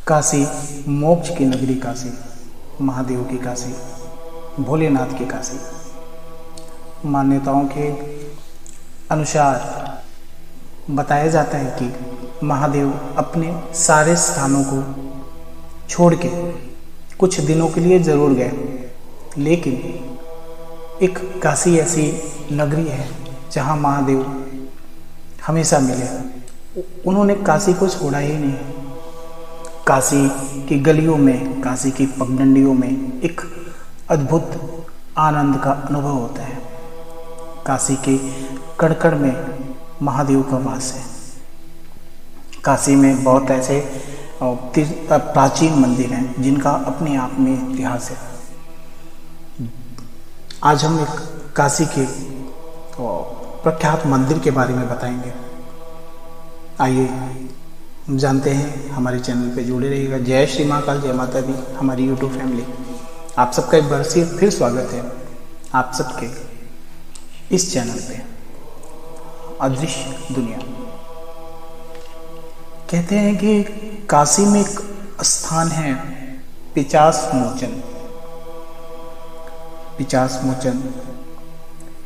काशी मोक्ष की नगरी काशी, महादेव की काशी, भोलेनाथ की काशी। मान्यताओं के अनुसार बताया जाता है कि महादेव अपने सारे स्थानों को छोड़ के कुछ दिनों के लिए जरूर गए, लेकिन एक काशी ऐसी नगरी है जहां महादेव हमेशा मिले। उन्होंने काशी को छोड़ा ही नहीं। काशी की गलियों में, काशी की पगडंडियों में एक अद्भुत आनंद का अनुभव होता है। काशी के कण-कण में महादेव का वास है। काशी में बहुत ऐसे प्राचीन मंदिर हैं जिनका अपने आप में इतिहास है। आज हम एक काशी के प्रख्यात मंदिर के बारे में बताएंगे। आइए जानते हैं, हमारे चैनल पे जुड़े रहिएगा। जय श्री महाकाल, जय माता दी, हमारी यूट्यूब फैमिली। आप सबका एक बार से फिर स्वागत है आप सबके इस चैनल पे अदृश्य दुनिया। कहते हैं कि काशी में एक स्थान है पिशाच मोचन। पिशाच मोचन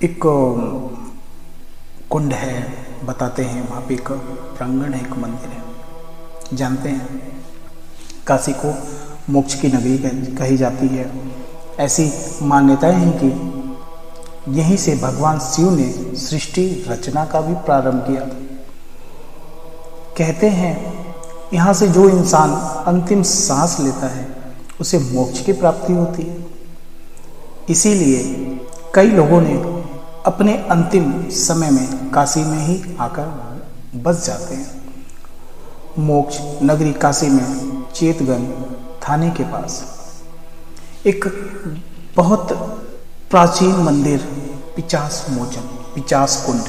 एक कुंड है, बताते हैं वहाँ पे एक प्रांगण है, एक मंदिर है। जानते हैं काशी को मोक्ष की नगरी कही जाती है। ऐसी मान्यताएं हैं कि यहीं से भगवान शिव ने सृष्टि रचना का भी प्रारंभ किया। कहते हैं यहाँ से जो इंसान अंतिम सांस लेता है उसे मोक्ष की प्राप्ति होती है। इसीलिए कई लोगों ने अपने अंतिम समय में काशी में ही आकर बस जाते हैं। मोक्ष नगरी काशी में चेतगंज थाने के पास एक बहुत प्राचीन मंदिर पिशाच मोचन, पिशाच कुंड।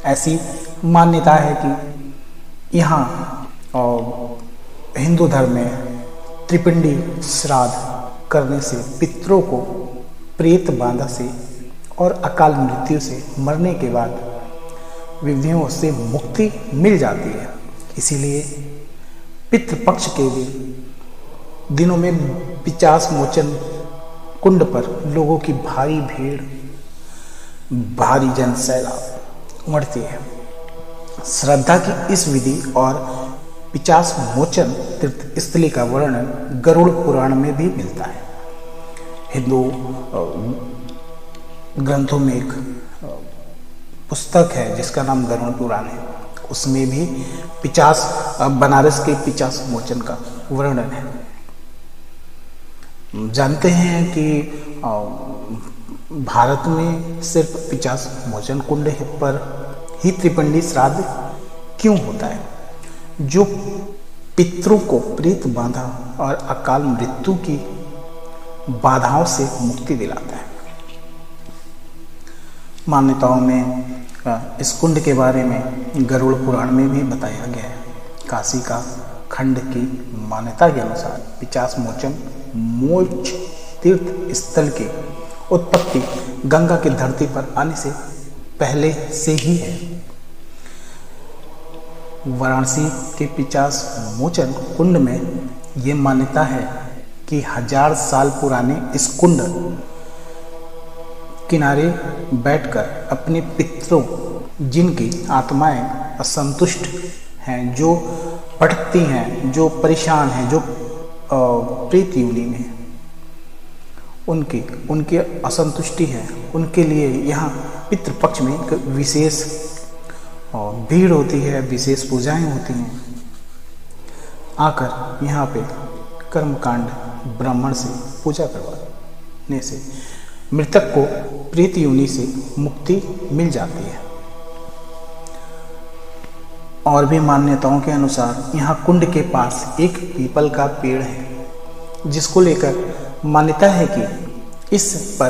ऐसी मान्यता है कि यहाँ हिंदू धर्म में त्रिपिंडी श्राद्ध करने से पितरों को प्रेत बाधा से और अकाल मृत्यु से मरने के बाद विधियों से मुक्ति मिल जाती है। इसीलिए पितृपक्ष के दिनों में पिशाच मोचन कुंड पर लोगों की भारी भीड़, भारी जनसैलाब उमड़ती है। श्रद्धा की इस विधि और पिशाच मोचन तीर्थ स्थली का वर्णन गरुड़ पुराण में भी मिलता है। हिंदू ग्रंथों में एक पुस्तक है जिसका नाम गरुड़ पुराण है। उसमें भी पिशाच, बनारस के पिशाच मोचन का वर्णन है। जानते हैं कि भारत में सिर्फ पिशाच मोचन कुंड पर ही त्रिपिंडी श्राद्ध क्यों होता है, जो पितरों को प्रेत बाधा और अकाल मृत्यु की बाधाओं से मुक्ति दिलाता है। मान्यताओं में इस कुंड के बारे में गरुड़ पुराण में भी बताया गया है। काशी का खंड की मान्यता के अनुसार पिशाच मोचन मोक्ष तीर्थ स्थल की उत्पत्ति गंगा की धरती पर आने से पहले से ही है। वाराणसी के पिशाच मोचन कुंड में ये मान्यता है कि 1000 साल पुराने इस कुंड किनारे बैठकर अपने पितरों, जिनकी आत्माएं असंतुष्ट हैं, जो भटकती हैं, जो परेशान हैं, जो प्रेत योनि में उनकी असंतुष्टि है, उनके लिए यहाँ पितृपक्ष में एक विशेष भीड़ होती है, विशेष पूजाएं होती हैं। आकर यहाँ पे कर्मकांड ब्राह्मण से पूजा करवाने से मृतक को प्रेत योनि से मुक्ति मिल जाती है। और भी मान्यताओं के अनुसार यहाँ कुंड के पास एक पीपल का पेड़ है, जिसको लेकर मान्यता है कि इस पर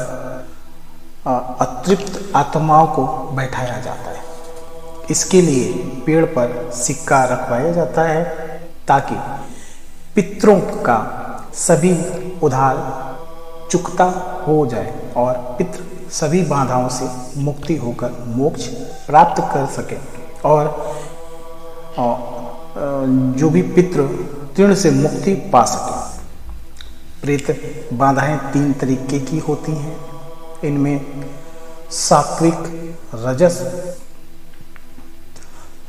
अतृप्त आत्माओं को बैठाया जाता है। इसके लिए पेड़ पर सिक्का रखवाया जाता है ताकि पितरों का सभी उधार चुकता हो जाए और पितृ सभी बाधाओं से मुक्ति होकर मोक्ष प्राप्त कर सके। और जो भी पितृ तृण से मुक्ति पा सके। प्रेत बाधाएं 3 तरीके की होती हैं। इनमें सात्विक, रजस,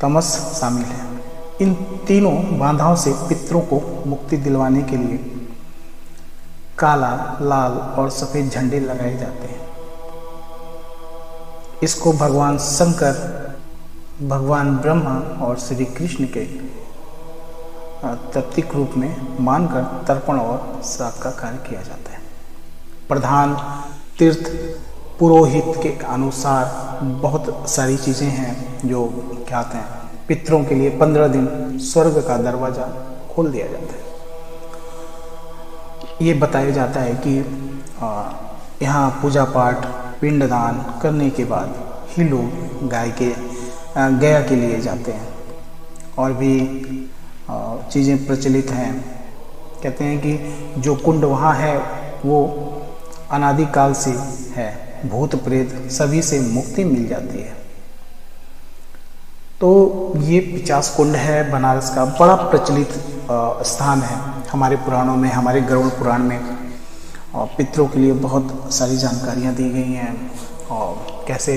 तमस शामिल है। इन तीनों बाधाओं से पितरों को मुक्ति दिलवाने के लिए काला, लाल और सफेद झंडे लगाए जाते हैं। इसको भगवान शंकर, भगवान ब्रह्मा और श्री कृष्ण के प्रतीक रूप में मानकर तर्पण और श्राद्ध का कार्य किया जाता है। प्रधान तीर्थ पुरोहित के अनुसार बहुत सारी चीज़ें हैं जो क्या कहते हैं, पितरों के लिए 15 दिन स्वर्ग का दरवाज़ा खोल दिया जाता है। ये बताया जाता है कि यहाँ पूजा पाठ, पिंडदान करने के बाद ही लोग गया के लिए जाते हैं। और भी चीज़ें प्रचलित हैं। कहते हैं कि जो कुंड वहाँ है वो अनादिकाल से है, भूत प्रेत सभी से मुक्ति मिल जाती है। तो ये 50 कुंड है बनारस का, बड़ा प्रचलित स्थान है हमारे पुराणों में, हमारे गरुड़ पुराण में पितरों के लिए बहुत सारी जानकारियाँ दी गई हैं। और कैसे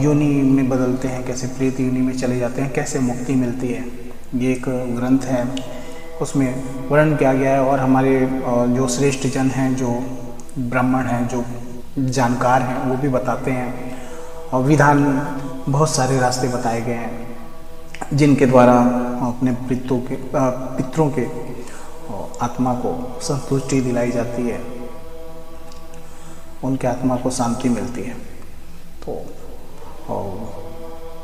योनि में बदलते हैं, कैसे प्रेत योनि में चले जाते हैं, कैसे मुक्ति मिलती है, ये एक ग्रंथ है, उसमें वर्णन किया गया है। और हमारे जो श्रेष्ठ जन हैं, जो ब्राह्मण हैं, जो जानकार हैं, वो भी बताते हैं। और विधान, बहुत सारे रास्ते बताए गए हैं जिनके द्वारा अपने पितरों के आत्मा को संतुष्टि दिलाई जाती है, उनके आत्मा को शांति मिलती है। तो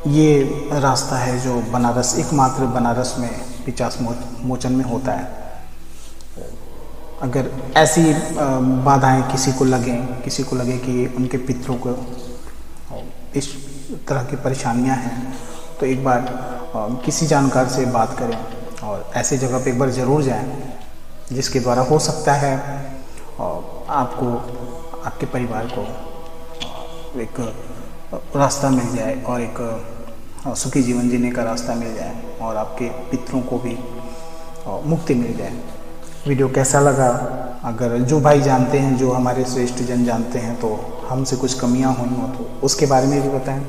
ये रास्ता है जो बनारस, एकमात्र बनारस में 50 मोचन में होता है। अगर ऐसी बाधाएं किसी को लगे कि उनके पितरों को इस तरह की परेशानियां हैं, तो एक बार किसी जानकार से बात करें और ऐसी जगह पे एक बार ज़रूर जाएं, जिसके द्वारा हो सकता है आपको, आपके परिवार को एक रास्ता मिल जाए और एक सुखी जीवन जीने का रास्ता मिल जाए और आपके पितरों को भी मुक्ति मिल जाए। वीडियो कैसा लगा? अगर जो भाई जानते हैं, जो हमारे श्रेष्ठ जन जानते हैं, तो हमसे कुछ कमियां हुई हो तो उसके बारे में भी बताएं।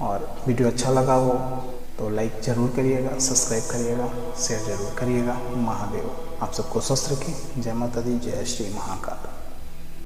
और वीडियो अच्छा लगा हो तो लाइक ज़रूर करिएगा, सब्सक्राइब करिएगा, शेयर ज़रूर करिएगा। महादेव आप सबको स्वस्थ रखें। जय माता दी, जय श्री महाकाल।